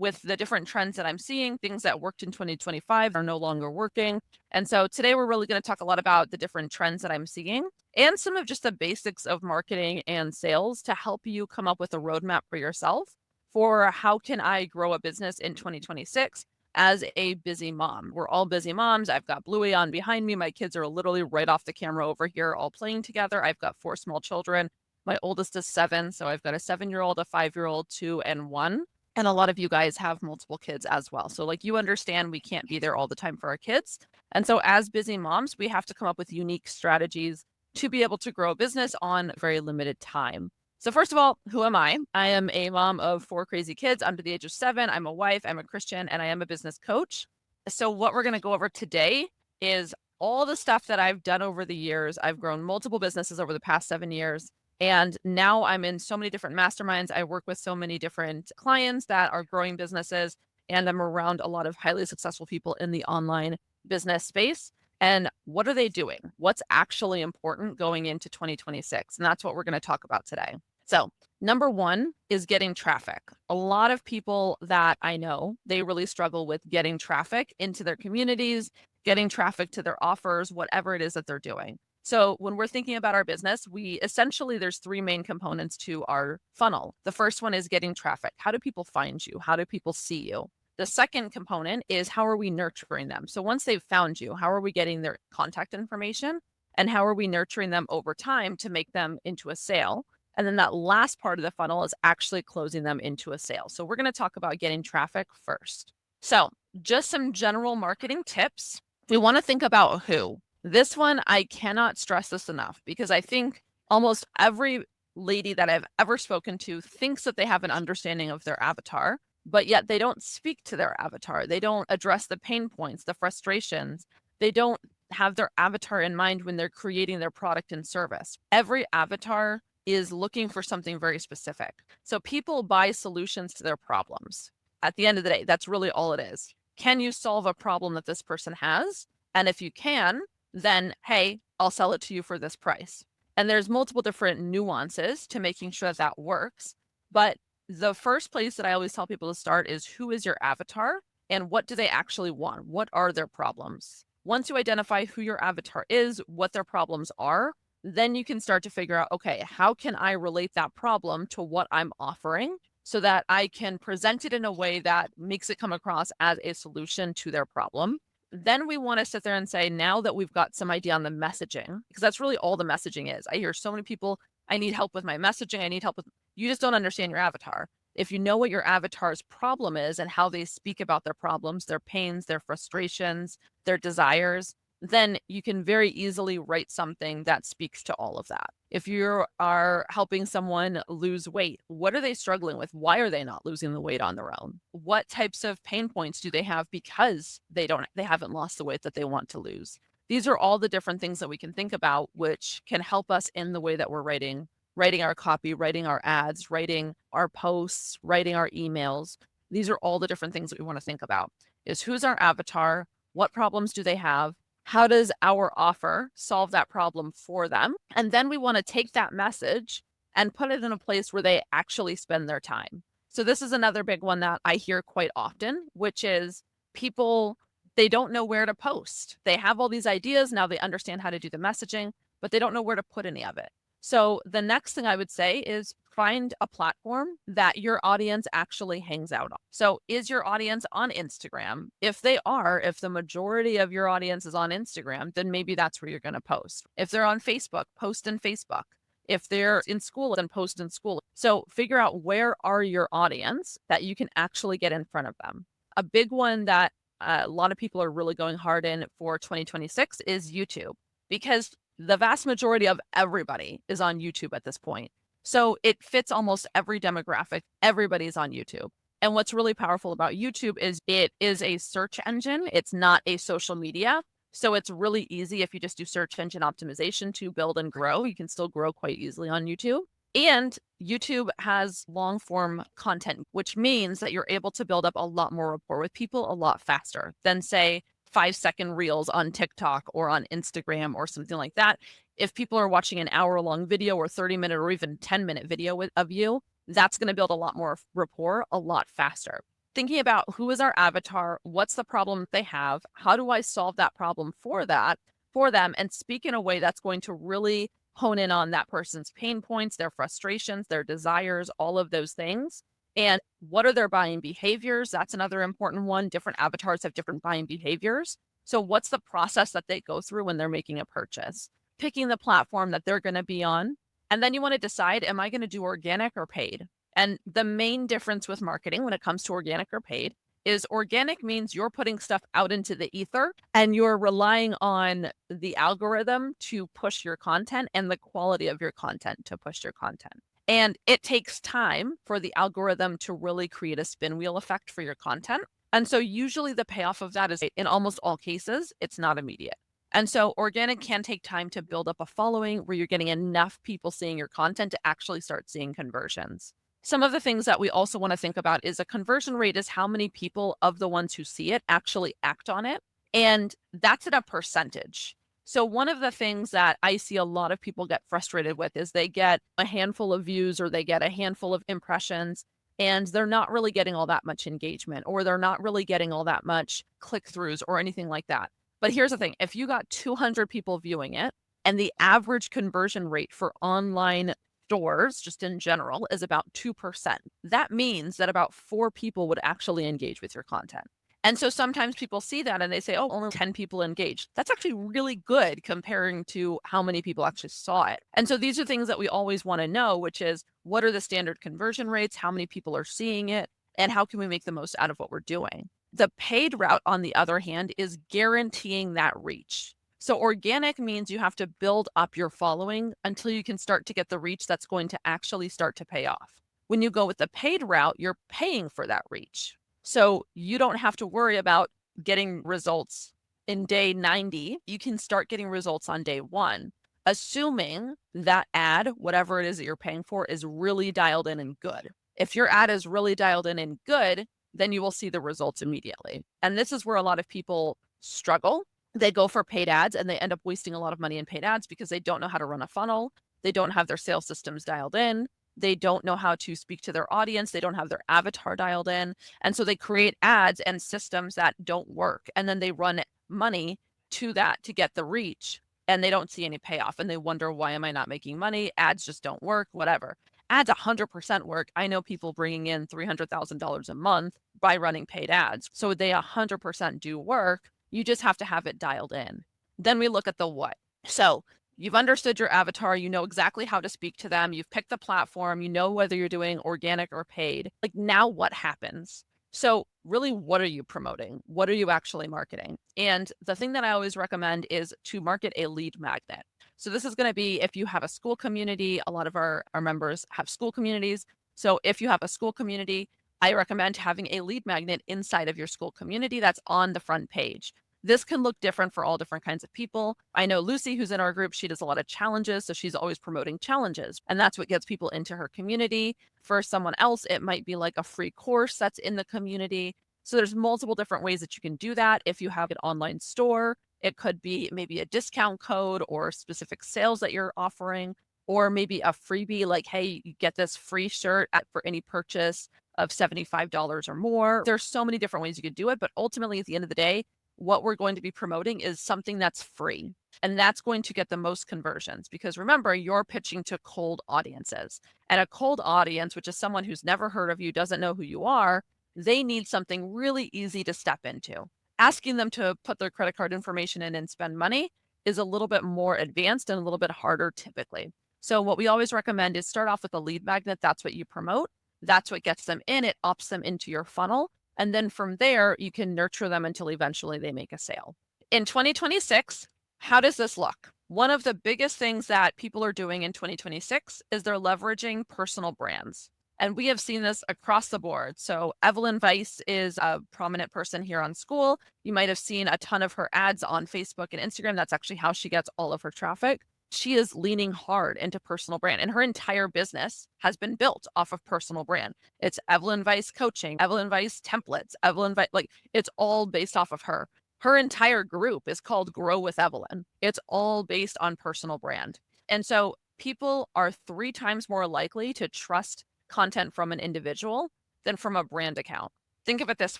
with the different trends that I'm seeing. Things that worked in 2025 are no longer working. And so today we're really going to talk a lot about the different trends that I'm seeing and some of just the basics of marketing and sales to help you come up with a roadmap for yourself for how can I grow a business in 2026 as a busy mom. We're all busy moms. I've got Bluey on behind me. My kids are literally right off the camera over here, all playing together. I've got 4 small children. My oldest is 7, so I've got a 7-year-old, a 5-year-old, 2, and 1. And a lot of you guys have multiple kids as well. So like you understand we can't be there all the time for our kids. And so as busy moms, we have to come up with unique strategies to be able to grow a business on very limited time. So first of all, who am I? I am a mom of 4 crazy kids under the age of 7. I'm a wife, I'm a Christian, and I am a business coach. So what we're going to go over today is all the stuff that I've done over the years. I've grown multiple businesses over the past 7 years. And now I'm in so many different masterminds. I work with so many different clients that are growing businesses, and I'm around a lot of highly successful people in the online business space. And what are they doing? What's actually important going into 2026? And that's what we're going to talk about today. So, number one is getting traffic. A lot of people that I know, they really struggle with getting traffic into their communities, getting traffic to their offers, whatever it is that they're doing. So when we're thinking about our business, there's 3 main components to our funnel. The first one is getting traffic. How do people find you? How do people see you? The second component is how are we nurturing them? So once they've found you, how are we getting their contact information? And how are we nurturing them over time to make them into a sale? And then that last part of the funnel is actually closing them into a sale. So we're going to talk about getting traffic first. So just some general marketing tips. We want to think about who. This one, I cannot stress this enough because I think almost every lady that I've ever spoken to thinks that they have an understanding of their avatar, but yet they don't speak to their avatar. They don't address the pain points, the frustrations. They don't have their avatar in mind when they're creating their product and service. Every avatar is looking for something very specific. So people buy solutions to their problems. At the end of the day, that's really all it is. Can you solve a problem that this person has? And if you can, then, hey, I'll sell it to you for this price. And there's multiple different nuances to making sure that works. But the first place that I always tell people to start is who is your avatar and what do they actually want? What are their problems? Once you identify who your avatar is, what their problems are, then you can start to figure out, okay, how can I relate that problem to what I'm offering so that I can present it in a way that makes it come across as a solution to their problem? Then we want to sit there and say, now that we've got some idea on the messaging, because that's really all the messaging is. I hear so many people, I need help with my messaging. I need help with, you just don't understand your avatar. If you know what your avatar's problem is and how they speak about their problems, their pains, their frustrations, their desires, then you can very easily write something that speaks to all of that. If you are helping someone lose weight, what are they struggling with? Why are they not losing the weight on their own? What types of pain points do they have because they haven't lost the weight that they want to lose? These are all the different things that we can think about, which can help us in the way that we're writing our copy, writing our ads, writing our posts, writing our emails. These are all the different things that we want to think about is who's our avatar? What problems do they have? How does our offer solve that problem for them? And then we want to take that message and put it in a place where they actually spend their time. So this is another big one that I hear quite often, which is people, they don't know where to post. They have all these ideas. Now they understand how to do the messaging, but they don't know where to put any of it. So the next thing I would say is find a platform that your audience actually hangs out on. So is your audience on Instagram? If the majority of your audience is on Instagram, then maybe that's where you're going to post. If they're on Facebook, post in Facebook. If they're in school, then post in school. So figure out where are your audience that you can actually get in front of them. A big one that a lot of people are really going hard in for 2026 is YouTube, because the vast majority of everybody is on YouTube at this point. So it fits almost every demographic. Everybody's on YouTube. And what's really powerful about YouTube is it is a search engine. It's not a social media. So it's really easy if you just do search engine optimization to build and grow. You can still grow quite easily on YouTube. And YouTube has long form content, which means that you're able to build up a lot more rapport with people a lot faster than, say, 5-second reels on TikTok or on Instagram or something like that. If people are watching an hour-long video or 30-minute or even 10-minute video of you, that's going to build a lot more rapport a lot faster. thinking about who is our avatar, what's the problem they have, how do I solve that problem for them, and speak in a way that's going to really hone in on that person's pain points, their frustrations, their desires, all of those things. And what are their buying behaviors? That's another important one. Different avatars have different buying behaviors. So what's the process that they go through when they're making a purchase? Picking the platform that they're going to be on. And then you want to decide, am I going to do organic or paid? And the main difference with marketing when it comes to organic or paid is organic means you're putting stuff out into the ether and you're relying on the algorithm to push your content and the quality of your content to push your content. And it takes time for the algorithm to really create a spin wheel effect for your content. And so usually the payoff of that is, in almost all cases, it's not immediate. And so organic can take time to build up a following where you're getting enough people seeing your content to actually start seeing conversions. Some of the things that we also want to think about is a conversion rate is how many people of the ones who see it actually act on it. And that's at a percentage. So one of the things that I see a lot of people get frustrated with is they get a handful of views or they get a handful of impressions and they're not really getting all that much engagement or they're not really getting all that much click-throughs or anything like that. But here's the thing, if you got 200 people viewing it and the average conversion rate for online stores, just in general, is about 2%. That means that about 4 people would actually engage with your content. And so sometimes people see that and they say, oh, only 10 people engaged. That's actually really good comparing to how many people actually saw it. And so these are things that we always want to know, which is what are the standard conversion rates? How many people are seeing it? And how can we make the most out of what we're doing? The paid route, on the other hand, is guaranteeing that reach. So organic means you have to build up your following until you can start to get the reach that's going to actually start to pay off. When you go with the paid route, you're paying for that reach. So you don't have to worry about getting results in day 90. You can start getting results on day 1, assuming that ad, whatever it is that you're paying for, is really dialed in and good. If your ad is really dialed in and good, then you will see the results immediately. And this is where a lot of people struggle. They go for paid ads and they end up wasting a lot of money in paid ads because they don't know how to run a funnel. They don't have their sales systems dialed in. They don't know how to speak to their audience. They don't have their avatar dialed in. And so they create ads and systems that don't work. And then they run money to that to get the reach and they don't see any payoff. And they wonder, why am I not making money? Ads just don't work, whatever. Ads 100% work. I know people bringing in $300,000 a month by running paid ads. So they 100% do work. You just have to have it dialed in. Then we look at the what. So you've understood your avatar. You know exactly how to speak to them. You've picked the platform. You know whether you're doing organic or paid. Like, now what happens? So really, what are you promoting? What are you actually marketing? And the thing that I always recommend is to market a lead magnet. So this is going to be if you have a school community. A lot of our members have school communities. So if you have a school community, I recommend having a lead magnet inside of your school community that's on the front page. This can look different for all different kinds of people. I know Lucy, who's in our group, she does a lot of challenges, so she's always promoting challenges, and that's what gets people into her community. For someone else, it might be like a free course that's in the community. So there's multiple different ways that you can do that. If you have an online store, it could be maybe a discount code or specific sales that you're offering, or maybe a freebie like, hey, you get this free shirt for any purchase of $75 or more. There's so many different ways you could do it, but ultimately at the end of the day, what we're going to be promoting is something that's free. And that's going to get the most conversions because remember, you're pitching to cold audiences. And a cold audience, which is someone who's never heard of you, doesn't know who you are, they need something really easy to step into. Asking them to put their credit card information in and spend money is a little bit more advanced and a little bit harder typically. So what we always recommend is start off with a lead magnet. That's what you promote. That's what gets them in. It opts them into your funnel. And then from there, you can nurture them until eventually they make a sale. In 2026, how does this look? One of the biggest things that people are doing in 2026 is they're leveraging personal brands. And we have seen this across the board. So Evelyn Weiss is a prominent person here on school. You might have seen a ton of her ads on Facebook and Instagram. That's actually how she gets all of her traffic. She is leaning hard into personal brand, and her entire business has been built off of personal brand. It's Evelyn Weiss coaching, Evelyn Weiss templates, Evelyn Weiss, like it's all based off of her. Her entire group is called Grow with Evelyn. It's all based on personal brand. And so people are 3 times more likely to trust content from an individual than from a brand account. Think of it this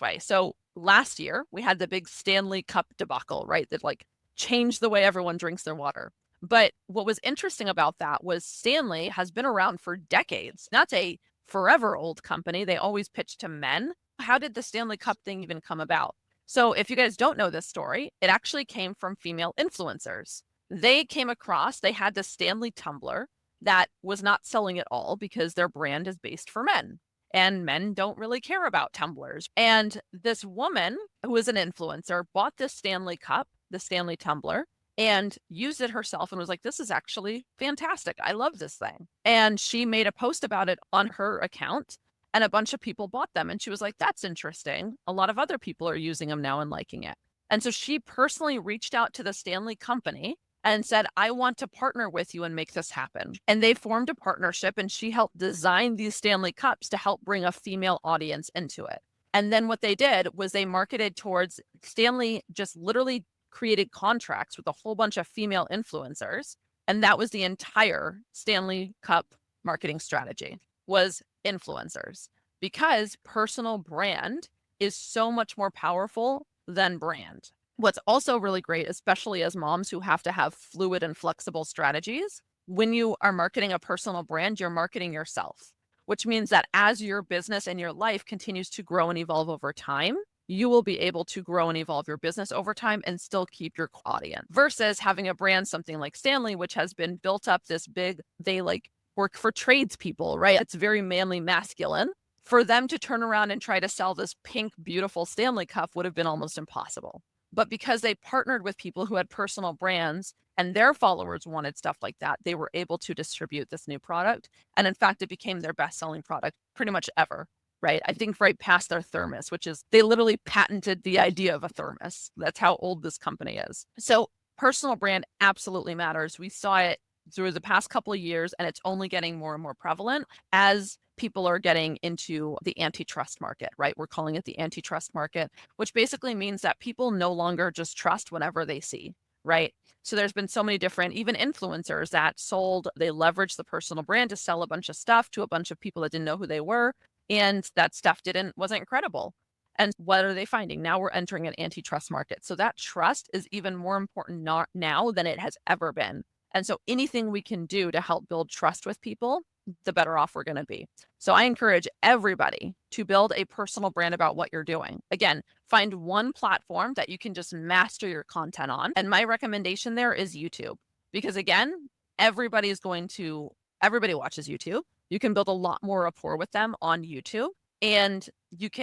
way. So last year we had the big Stanley Cup debacle, right? That like changed the way everyone drinks their water. But what was interesting about that was Stanley has been around for decades. That's a forever old company. They always pitch to men. How did the Stanley Cup thing even come about? So if you guys don't know this story, it actually came from female influencers. They came across, they had the Stanley tumbler that was not selling at all because their brand is based for men and men don't really care about tumblers. And this woman who is an influencer bought this Stanley Cup, the Stanley tumbler, and used it herself and was like, this is actually fantastic. I love this thing. And she made a post about it on her account and a bunch of people bought them. And she was like, that's interesting. A lot of other people are using them now and liking it. And so she personally reached out to the Stanley company and said, I want to partner with you and make this happen. And they formed a partnership and she helped design these Stanley Cups to help bring a female audience into it. And then what they did was they marketed towards Stanley, just literally created contracts with a whole bunch of female influencers. And that was the entire Stanley Cup marketing strategy, was influencers, because personal brand is so much more powerful than brand. What's also really great, especially as moms who have to have fluid and flexible strategies, when you are marketing a personal brand, you're marketing yourself, which means that as your business and your life continues to grow and evolve over time, you will be able to grow and evolve your business over time and still keep your audience versus having a brand, something like Stanley, which has been built up this big, they like work for tradespeople, right? It's very manly, masculine. For them to turn around and try to sell this pink, beautiful Stanley Cup would have been almost impossible. But because they partnered with people who had personal brands and their followers wanted stuff like that, they were able to distribute this new product. And in fact, it became their best-selling product pretty much ever, right? I think right past their thermos, which is they literally patented the idea of a thermos. That's how old this company is. So personal brand absolutely matters. We saw it through the past couple of years, and it's only getting more and more prevalent as people are getting into the antitrust market, right? We're calling it the antitrust market, which basically means that people no longer just trust whenever they see, right? So there's been so many different, even influencers that sold, they leveraged the personal brand to sell a bunch of stuff to a bunch of people that didn't know who they were. And that stuff wasn't credible. And what are they finding? Now we're entering an antitrust market. So that trust is even more important now than it has ever been. And so anything we can do to help build trust with people, the better off we're going to be. So I encourage everybody to build a personal brand about what you're doing. Again, find one platform that you can just master your content on. And my recommendation there is YouTube, because again, everybody watches YouTube. You can build a lot more rapport with them on YouTube, and the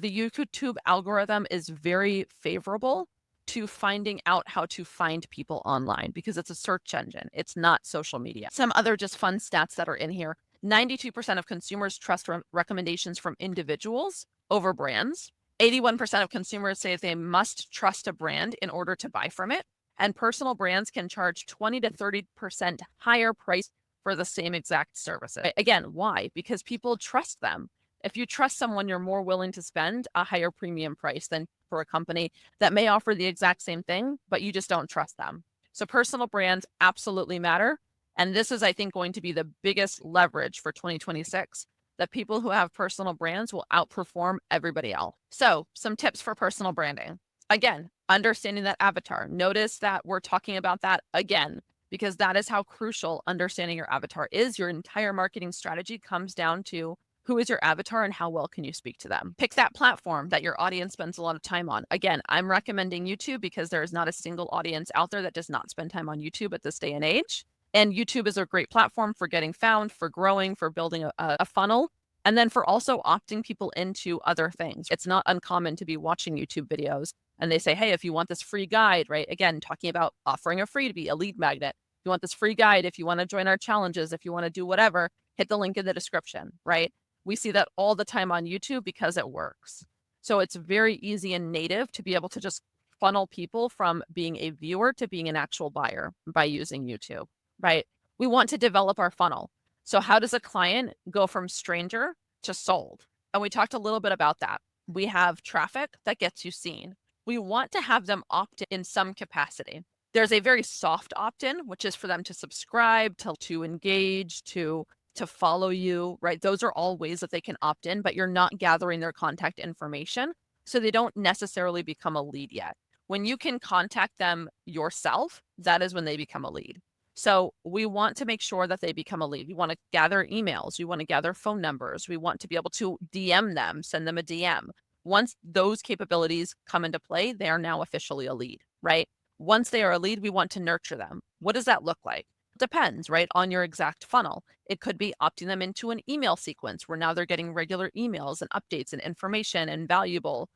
YouTube algorithm is very favorable to finding out how to find people online because it's a search engine. It's not social media. Some other just fun stats that are in here. 92% of consumers trust recommendations from individuals over brands. 81% of consumers say they must trust a brand in order to buy from it. And personal brands can charge 20 to 30% higher price for the same exact services. Again, why? Because people trust them. If you trust someone, you're more willing to spend a higher premium price than for a company that may offer the exact same thing, but you just don't trust them. So personal brands absolutely matter. And this is, I think, going to be the biggest leverage for 2026, that people who have personal brands will outperform everybody else. So some tips for personal branding. Again, understanding that avatar. Notice that we're talking about that again, because that is how crucial understanding your avatar is. Your entire marketing strategy comes down to who is your avatar and how well can you speak to them? Pick that platform that your audience spends a lot of time on. Again, I'm recommending YouTube because there is not a single audience out there that does not spend time on YouTube at this day and age. And YouTube is a great platform for getting found, for growing, for building a funnel, and then for also opting people into other things. It's not uncommon to be watching YouTube videos and they say, hey, if you want this free guide, right? Again, talking about offering a freebie, a lead magnet. If you want this free guide, if you want to join our challenges, if you want to do whatever, hit the link in the description, right? We see that all the time on YouTube because it works. So it's very easy and native to be able to just funnel people from being a viewer to being an actual buyer by using YouTube, right? We want to develop our funnel. So how does a client go from stranger to sold? And we talked a little bit about that. We have traffic that gets you seen. We want to have them opt in some capacity. There's a very soft opt-in, which is for them to subscribe, to engage, to to follow you, right? Those are all ways that they can opt in, but you're not gathering their contact information. So they don't necessarily become a lead yet. When you can contact them yourself, that is when they become a lead. So we want to make sure that they become a lead. We want to gather emails. We want to gather phone numbers. We want to be able to DM them, send them a DM. Once those capabilities come into play, they are now officially a lead, right? Once they are a lead, we want to nurture them. What does that look like? Depends, right, on your exact funnel. It could be opting them into an email sequence where now they're getting regular emails and updates and information and valuable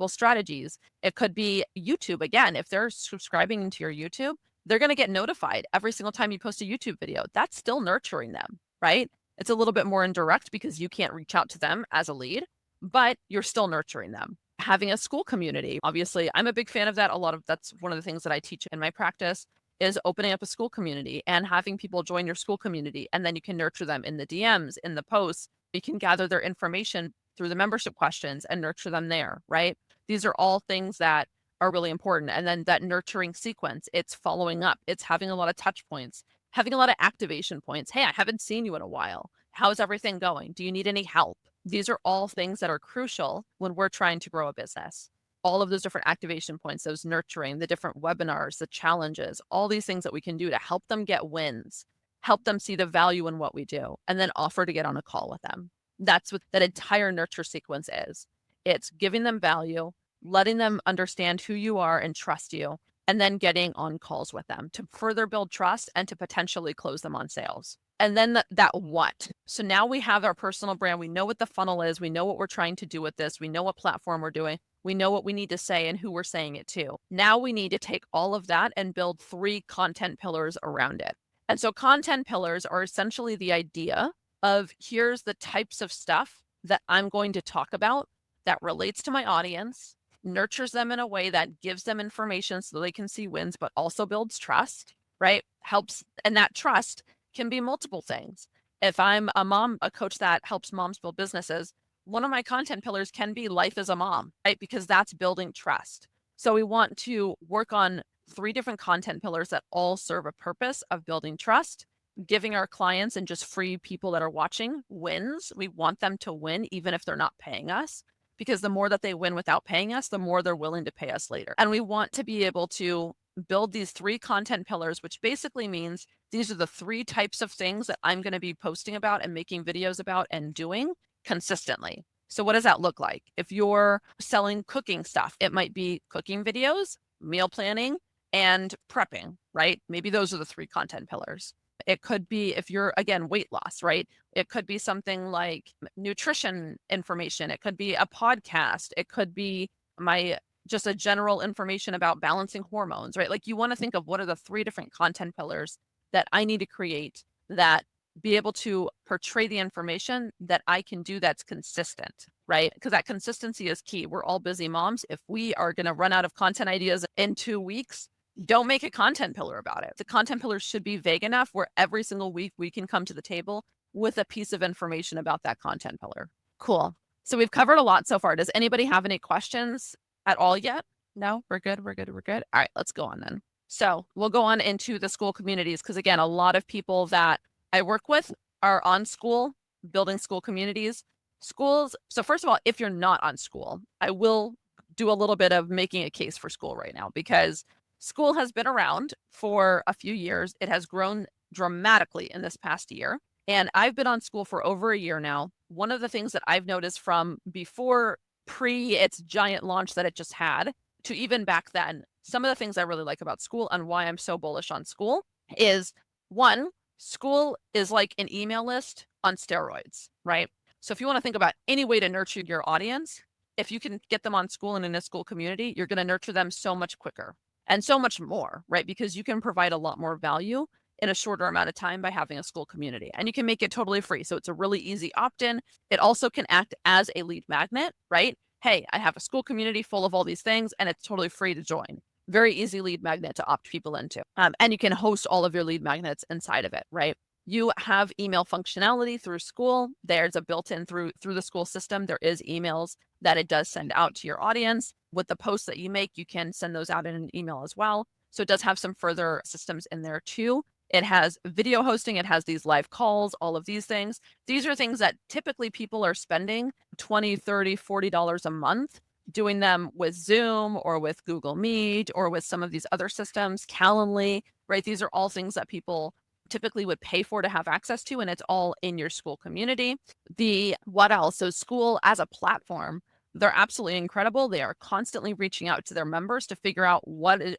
strategies. It could be YouTube. Again, if they're subscribing to your YouTube, they're going to get notified every single time you post a YouTube video. That's still nurturing them, right? It's a little bit more indirect because you can't reach out to them as a lead, but you're still nurturing them. Having a school community, obviously, I'm a big fan of that. That's one of the things that I teach in my practice is opening up a school community and having people join your school community. And then you can nurture them in the DMs, in the posts. You can gather their information through the membership questions and nurture them there, right? These are all things that are really important. And then that nurturing sequence, it's following up, it's having a lot of touch points, having a lot of activation points. Hey, I haven't seen you in a while. How's everything going? Do you need any help? These are all things that are crucial when we're trying to grow a business. All of those different activation points, those nurturing, the different webinars, the challenges, all these things that we can do to help them get wins, help them see the value in what we do, and then offer to get on a call with them. That's what that entire nurture sequence is. It's giving them value, letting them understand who you are and trust you, and then getting on calls with them to further build trust and to potentially close them on sales. And then that what? So now we have our personal brand. We know what the funnel is. We know what we're trying to do with this. We know what platform we're doing. We know what we need to say and who we're saying it to. Now we need to take all of that and build 3 content pillars around it. And so content pillars are essentially the idea of here's the types of stuff that I'm going to talk about that relates to my audience, nurtures them in a way that gives them information so they can see wins, but also builds trust, right? Helps, and that trust can be multiple things. If I'm a coach that helps moms build businesses, one of my content pillars can be life as a mom, right? Because that's building trust. So we want to work on 3 different content pillars that all serve a purpose of building trust, giving our clients and just free people that are watching wins. We want them to win even if they're not paying us, because the more that they win without paying us, the more they're willing to pay us later. And we want to be able to build these 3 content pillars, which basically means these are the 3 types of things that I'm going to be posting about and making videos about and doing consistently. So what does that look like? If you're selling cooking stuff, it might be cooking videos, meal planning, and prepping, right? Maybe those are the 3 content pillars. It could be if you're, again, weight loss, right? It could be something like nutrition information. It could be a podcast. It could be just a general information about balancing hormones, right? Like you want to think of what are the 3 different content pillars that I need to create that be able to portray the information that I can do that's consistent, right? Because that consistency is key. We're all busy moms. If we are going to run out of content ideas in 2 weeks, don't make a content pillar about it. The content pillar should be vague enough where every single week we can come to the table with a piece of information about that content pillar. Cool. So we've covered a lot so far. Does anybody have any questions at all yet? No, we're good. All right, let's go on then. So we'll go on into the school communities because again, a lot of people that I work with are on school, building school communities. Schools. So first of all, if you're not on school, I will do a little bit of making a case for school right now because school has been around for a few years. It has grown dramatically in this past year. And I've been on school for over a year now. One of the things that I've noticed from before its giant launch that it just had to even back then, some of the things I really like about school and why I'm so bullish on school is 1, school is like an email list on steroids, right? So if you want to think about any way to nurture your audience, if you can get them on school and in a school community, you're going to nurture them so much quicker and so much more, right? Because you can provide a lot more value in a shorter amount of time by having a school community, and you can make it totally free. So it's a really easy opt-in. It also can act as a lead magnet, right? Hey, I have a school community full of all these things and it's totally free to join. Very easy lead magnet to opt people into. And you can host all of your lead magnets inside of it, right? You have email functionality through school. There's a built-in through the school system. There is emails that it does send out to your audience. With the posts that you make, you can send those out in an email as well. So it does have some further systems in there too. It has video hosting. It has these live calls, all of these things. These are things that typically people are spending $20, $30, $40 a month doing them with Zoom or with Google Meet or with some of these other systems, Calendly, right? These are all things that people typically would pay for to have access to, and it's all in your school community. What else? So school as a platform, they're absolutely incredible. They are constantly reaching out to their members to figure out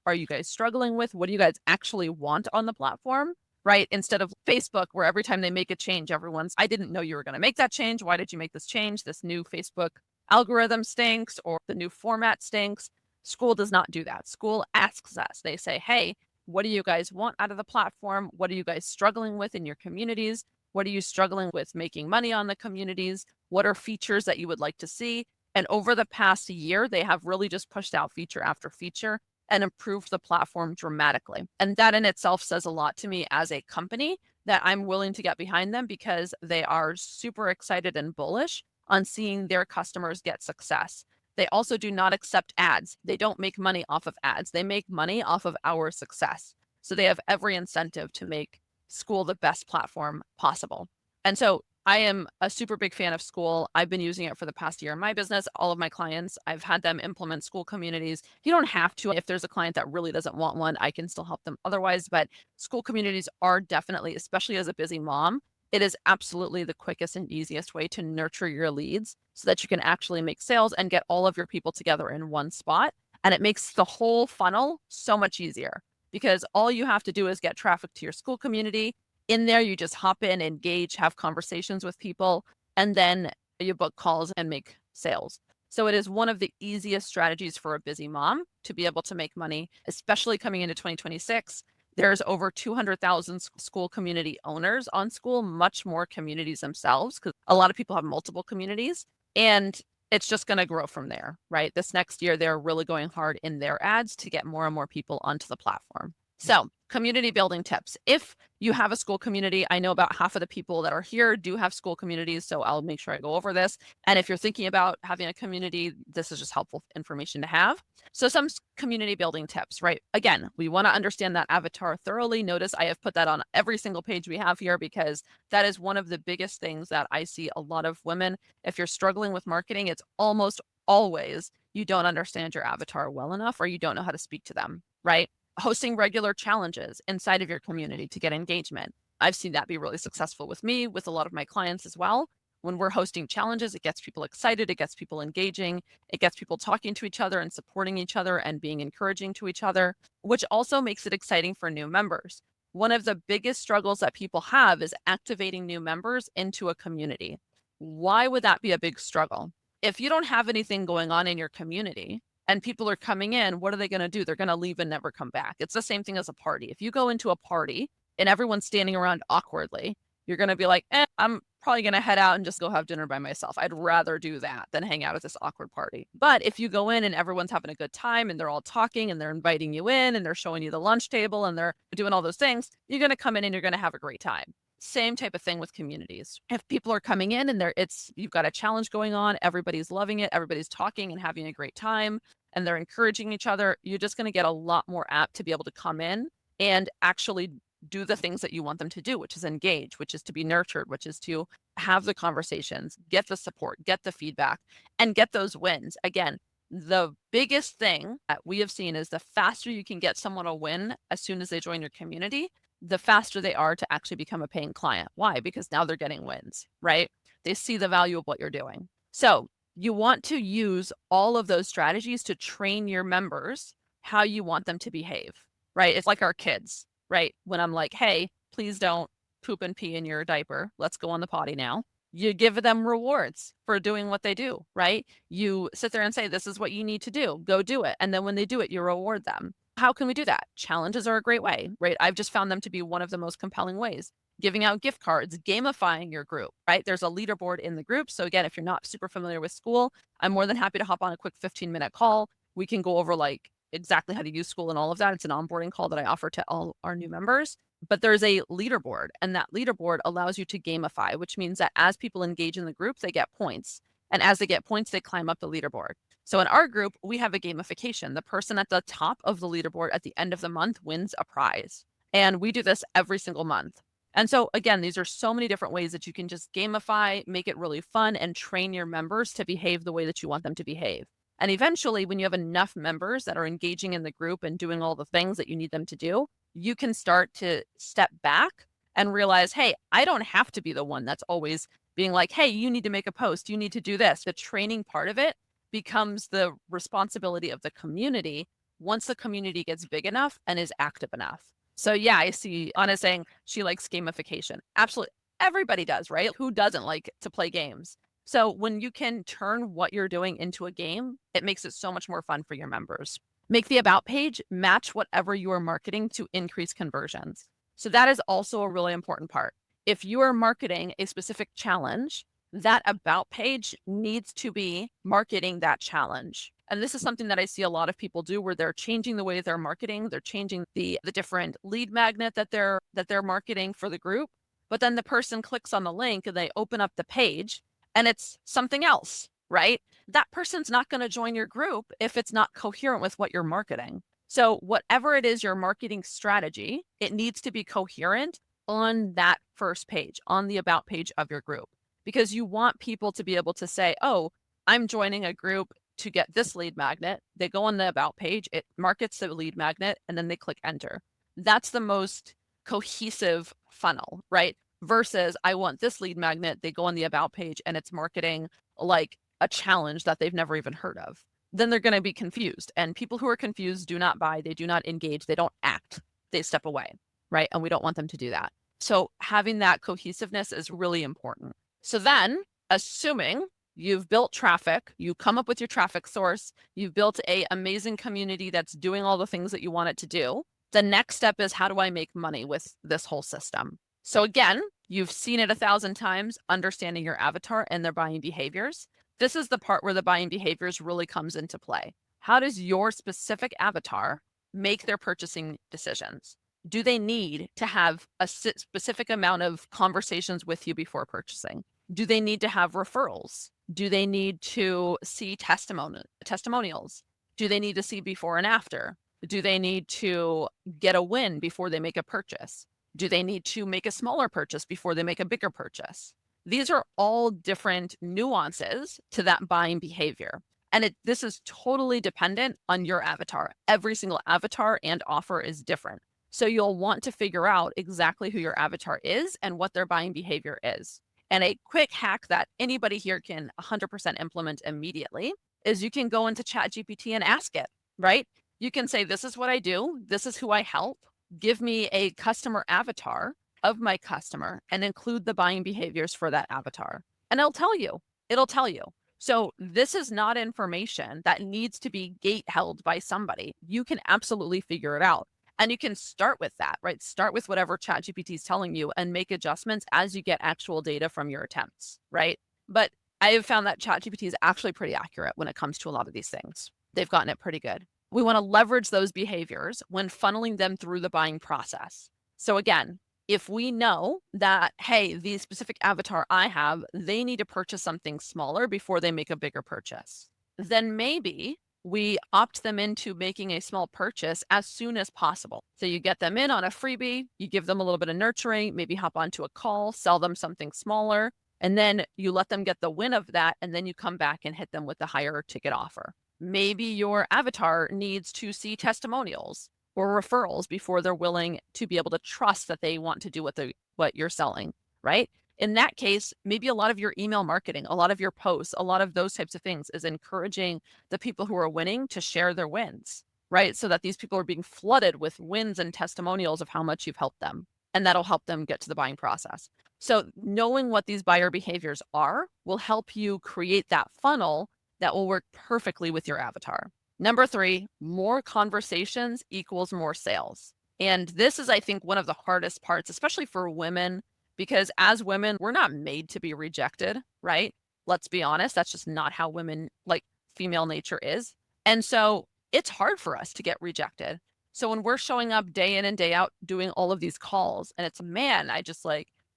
are you guys struggling with? What do you guys actually want on the platform? Right? Instead of Facebook, where every time they make a change, I didn't know you were going to make that change. Why did you make this change? This new Facebook algorithm stinks or the new format stinks. School does not do that. School asks us. They say, hey, what do you guys want out of the platform? What are you guys struggling with in your communities? What are you struggling with making money on the communities? What are features that you would like to see? And over the past year, they have really just pushed out feature after feature and improved the platform dramatically. And that in itself says a lot to me as a company that I'm willing to get behind them because they are super excited and bullish on seeing their customers get success. They also do not accept ads. They don't make money off of ads. They make money off of our success. So they have every incentive to make school the best platform possible. And so I am a super big fan of school. I've been using it for the past year in my business. All of my clients, I've had them implement school communities. You don't have to. If there's a client that really doesn't want one, I can still help them otherwise. But school communities are definitely, especially as a busy mom, it is absolutely the quickest and easiest way to nurture your leads so that you can actually make sales and get all of your people together in one spot. And it makes the whole funnel so much easier because all you have to do is get traffic to your school community. In there, you just hop in, engage, have conversations with people, and then you book calls and make sales. So it is one of the easiest strategies for a busy mom to be able to make money, especially coming into 2026. There's over 200,000 school community owners on school, much more communities themselves, because a lot of people have multiple communities, and it's just going to grow from there, right? This next year, they're really going hard in their ads to get more and more people onto the platform. So community building tips. If you have a school community, I know about half of the people that are here do have school communities, so I'll make sure I go over this. And if you're thinking about having a community, this is just helpful information to have. So some community building tips, right? Again, we want to understand that avatar thoroughly. Notice I have put that on every single page we have here because that is one of the biggest things that I see a lot of women. If you're struggling with marketing, it's almost always you don't understand your avatar well enough or you don't know how to speak to them, right? Hosting regular challenges inside of your community to get engagement. I've seen that be really successful with me, with a lot of my clients as well. When we're hosting challenges, it gets people excited, it gets people engaging, it gets people talking to each other and supporting each other and being encouraging to each other, which also makes it exciting for new members. One of the biggest struggles that people have is activating new members into a community. Why would that be a big struggle? If you don't have anything going on in your community, and people are coming in, what are they going to do? They're going to leave and never come back. It's the same thing as a party. If you go into a party and everyone's standing around awkwardly, you're going to be like, I'm probably going to head out and just go have dinner by myself. I'd rather do that than hang out at this awkward party. But if you go in and everyone's having a good time and they're all talking and they're inviting you in and they're showing you the lunch table and they're doing all those things, you're going to come in and you're going to have a great time. Same type of thing with communities. If people are coming in and you've got a challenge going on, everybody's loving it, everybody's talking and having a great time, and they're encouraging each other, you're just going to get a lot more apt to be able to come in and actually do the things that you want them to do, which is engage, which is to be nurtured, which is to have the conversations, get the support, get the feedback, and get those wins. Again, the biggest thing that we have seen is the faster you can get someone a win as soon as they join your community, the faster they are to actually become a paying client. Why? Because now they're getting wins, right? They see the value of what you're doing. So you want to use all of those strategies to train your members how you want them to behave, right? It's like our kids, right? When I'm like, hey, please don't poop and pee in your diaper. Let's go on the potty now. You give them rewards for doing what they do, right? You sit there and say, this is what you need to do. Go do it. And then when they do it, you reward them. How can we do that? Challenges are a great way, right? I've just found them to be one of the most compelling ways. Giving out gift cards, gamifying your group, right? There's a leaderboard in the group. So again, if you're not super familiar with school, I'm more than happy to hop on a quick 15-minute call. We can go over like exactly how to use school and all of that. It's an onboarding call that I offer to all our new members. But there's a leaderboard, and that leaderboard allows you to gamify, which means that as people engage in the group, they get points. And as they get points, they climb up the leaderboard. So in our group, we have a gamification. The person at the top of the leaderboard at the end of the month wins a prize. And we do this every single month. And so again, these are so many different ways that you can just gamify, make it really fun, and train your members to behave the way that you want them to behave. And eventually, when you have enough members that are engaging in the group and doing all the things that you need them to do, you can start to step back and realize, hey, I don't have to be the one that's always being like, hey, you need to make a post, you need to do this. The training part of it becomes the responsibility of the community once the community gets big enough and is active enough. So yeah, I see Anna saying she likes gamification. Absolutely. Everybody does, right? Who doesn't like to play games? So when you can turn what you're doing into a game, it makes it so much more fun for your members. Make the about page match whatever you are marketing to increase conversions. So that is also a really important part. If you are marketing a specific challenge, that about page needs to be marketing that challenge. And this is something that I see a lot of people do where they're changing the way they're marketing. They're changing the different lead magnet that they're marketing for the group. But then the person clicks on the link and they open up the page and it's something else, right? That person's not going to join your group if it's not coherent with what you're marketing. So whatever it is your marketing strategy, it needs to be coherent on that first page, on the about page of your group, because you want people to be able to say, oh, I'm joining a group to get this lead magnet. They go on the about page, it markets the lead magnet, and then they click enter. That's the most cohesive funnel, right? Versus I want this lead magnet, they go on the about page and it's marketing like a challenge that they've never even heard of. Then they're going to be confused. And people who are confused do not buy, they do not engage, they don't act, they step away, right? And we don't want them to do that. So having that cohesiveness is really important. So then, assuming you've built traffic, you come up with your traffic source, you've built an amazing community that's doing all the things that you want it to do, the next step is, how do I make money with this whole system? So again, you've seen it 1,000 times, understanding your avatar and their buying behaviors. This is the part where the buying behaviors really comes into play. How does your specific avatar make their purchasing decisions? Do they need to have a specific amount of conversations with you before purchasing? Do they need to have referrals? Do they need to see testimonials? Do they need to see before and after? Do they need to get a win before they make a purchase? Do they need to make a smaller purchase before they make a bigger purchase? These are all different nuances to that buying behavior. And this is totally dependent on your avatar. Every single avatar and offer is different. So you'll want to figure out exactly who your avatar is and what their buying behavior is. And a quick hack that anybody here can 100% implement immediately is you can go into ChatGPT and ask it, right? You can say, this is what I do. This is who I help. Give me a customer avatar of my customer and include the buying behaviors for that avatar. And it'll tell you. So this is not information that needs to be gate held by somebody. You can absolutely figure it out. And you can start with that, right? Start with whatever ChatGPT is telling you and make adjustments as you get actual data from your attempts, right? But I have found that ChatGPT is actually pretty accurate when it comes to a lot of these things. They've gotten it pretty good. We want to leverage those behaviors when funneling them through the buying process. So again, if we know that, hey, the specific avatar I have, they need to purchase something smaller before they make a bigger purchase, then maybe we opt them into making a small purchase as soon as possible. So you get them in on a freebie, you give them a little bit of nurturing, maybe hop onto a call, sell them something smaller, and then you let them get the win of that, and then you come back and hit them with the higher ticket offer. Maybe your avatar needs to see testimonials or referrals before they're willing to be able to trust that they want to do what you're selling, right? In that case, maybe a lot of your email marketing, a lot of your posts, a lot of those types of things is encouraging the people who are winning to share their wins, right? So that these people are being flooded with wins and testimonials of how much you've helped them. And that'll help them get to the buying process. So knowing what these buyer behaviors are will help you create that funnel that will work perfectly with your avatar. Number 3, more conversations equals more sales. And this is, I think, one of the hardest parts, especially for women, because as women, we're not made to be rejected, right? Let's be honest, that's just not how women, like female nature is. And so it's hard for us to get rejected. So when we're showing up day in and day out doing all of these calls, and it's, man, I just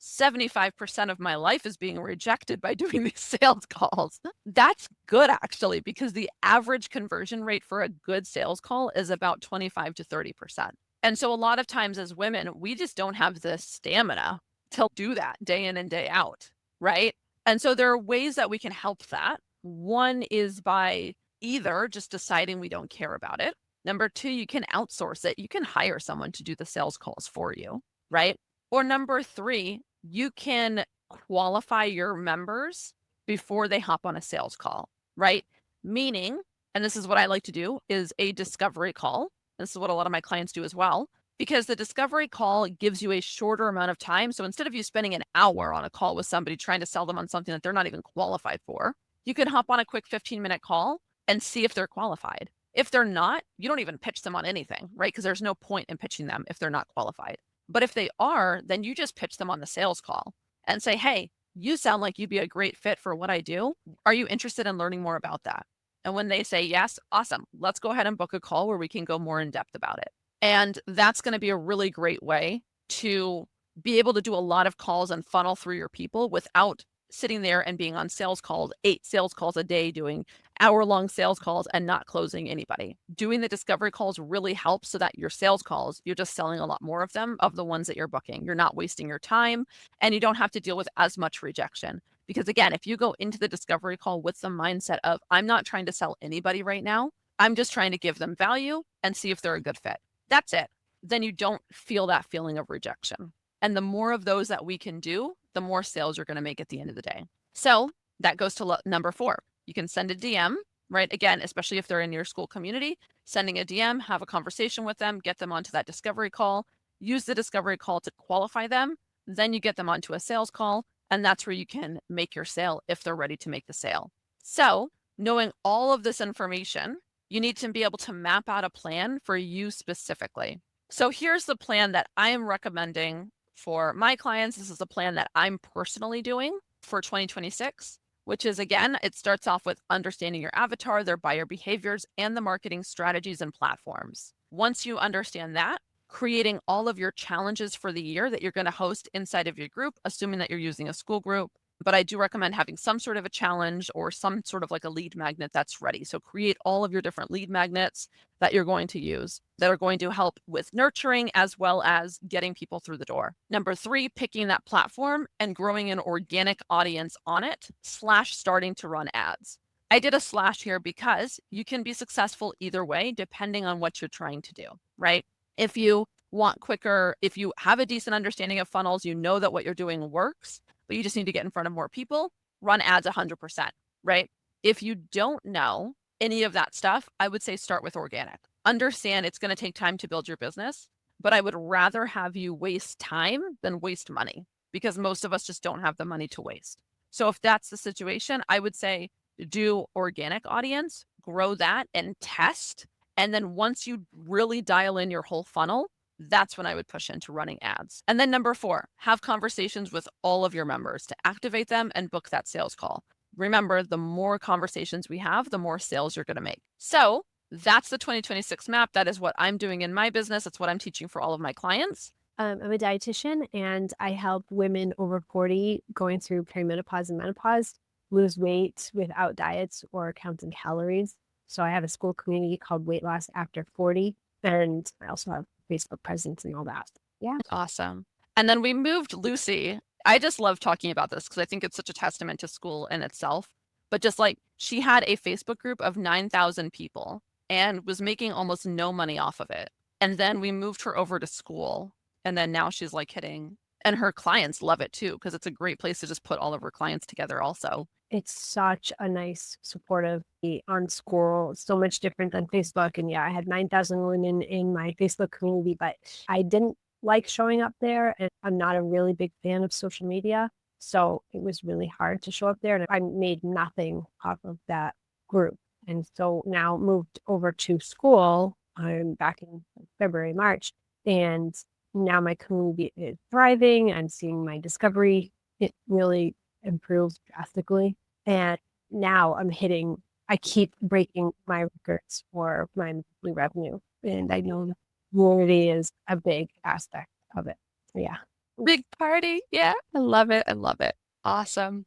75% of my life is being rejected by doing these sales calls. That's good, actually, because the average conversion rate for a good sales call is about 25 to 30%. And so a lot of times as women, we just don't have the stamina to do that day in and day out, right? And so there are ways that we can help that. One is by either just deciding we don't care about it. Number two, you can outsource it. You can hire someone to do the sales calls for you, right? Or number three, you can qualify your members before they hop on a sales call, right? Meaning, and this is what I like to do, is a discovery call. This is what a lot of my clients do as well, because the discovery call gives you a shorter amount of time. So instead of you spending an hour on a call with somebody trying to sell them on something that they're not even qualified for, you can hop on a quick 15-minute call and see if they're qualified. If they're not, you don't even pitch them on anything, right? Because there's no point in pitching them if they're not qualified. But if they are, then you just pitch them on the sales call and say, hey, you sound like you'd be a great fit for what I do. Are you interested in learning more about that? And when they say yes, awesome. Let's go ahead and book a call where we can go more in depth about it. And that's going to be a really great way to be able to do a lot of calls and funnel through your people without sitting there and being on sales calls, 8 sales calls a day, doing hour-long sales calls and not closing anybody. Doing the discovery calls really helps so that your sales calls, you're just selling a lot more of them, of the ones that you're booking. You're not wasting your time, and you don't have to deal with as much rejection. Because again, if you go into the discovery call with the mindset of, I'm not trying to sell anybody right now, I'm just trying to give them value and see if they're a good fit. That's it. Then you don't feel that feeling of rejection. And the more of those that we can do, the more sales you're going to make at the end of the day. So that goes to number 4. You can send a DM, right? Again, especially if they're in your school community, sending a DM, have a conversation with them, get them onto that discovery call, use the discovery call to qualify them. Then you get them onto a sales call, and that's where you can make your sale if they're ready to make the sale. So knowing all of this information, you need to be able to map out a plan for you specifically. So here's the plan that I am recommending for my clients. This is a plan that I'm personally doing for 2026, which is, again, it starts off with understanding your avatar, their buyer behaviors, and the marketing strategies and platforms. Once you understand that, creating all of your challenges for the year that you're going to host inside of your group, assuming that you're using a school group. But I do recommend having some sort of a challenge or some sort of like a lead magnet that's ready. So create all of your different lead magnets that you're going to use that are going to help with nurturing as well as getting people through the door. Number 3, picking that platform and growing an organic audience on it / starting to run ads. I did a slash here because you can be successful either way, depending on what you're trying to do, right? If you want quicker, if you have a decent understanding of funnels, you know that what you're doing works, but you just need to get in front of more people, run ads 100%, right? If you don't know any of that stuff, I would say start with organic. Understand it's going to take time to build your business, but I would rather have you waste time than waste money because most of us just don't have the money to waste. So if that's the situation, I would say do organic audience, grow that and test. And then once you really dial in your whole funnel, that's when I would push into running ads. And then number 4, have conversations with all of your members to activate them and book that sales call. Remember, the more conversations we have, the more sales you're going to make. So that's the 2026 map. That is what I'm doing in my business. It's what I'm teaching for all of my clients. I'm a dietitian, and I help women over 40 going through perimenopause and menopause lose weight without diets or counting calories. So I have a school community called Weight Loss After 40, and I also have Facebook presence and all that. Yeah. Awesome. And then we moved Lucy. I just love talking about this because I think it's such a testament to school in itself. But just like she had a Facebook group of 9,000 people and was making almost no money off of it. And then we moved her over to school. And then now she's like hitting, and her clients love it too, because it's a great place to just put all of her clients together also. It's such a nice, supportive on school. So much different than Facebook. And yeah, I had 9,000 women in my Facebook community, but I didn't like showing up there. And I'm not a really big fan of social media. So it was really hard to show up there. And I made nothing off of that group. And so now moved over to school. I'm back in February, March. And now my community is thriving. I'm seeing my discovery. It really improved drastically. And now I keep breaking my records for my monthly revenue. And I know the community is a big aspect of it. Yeah. Big party. Yeah. I love it. I love it. Awesome.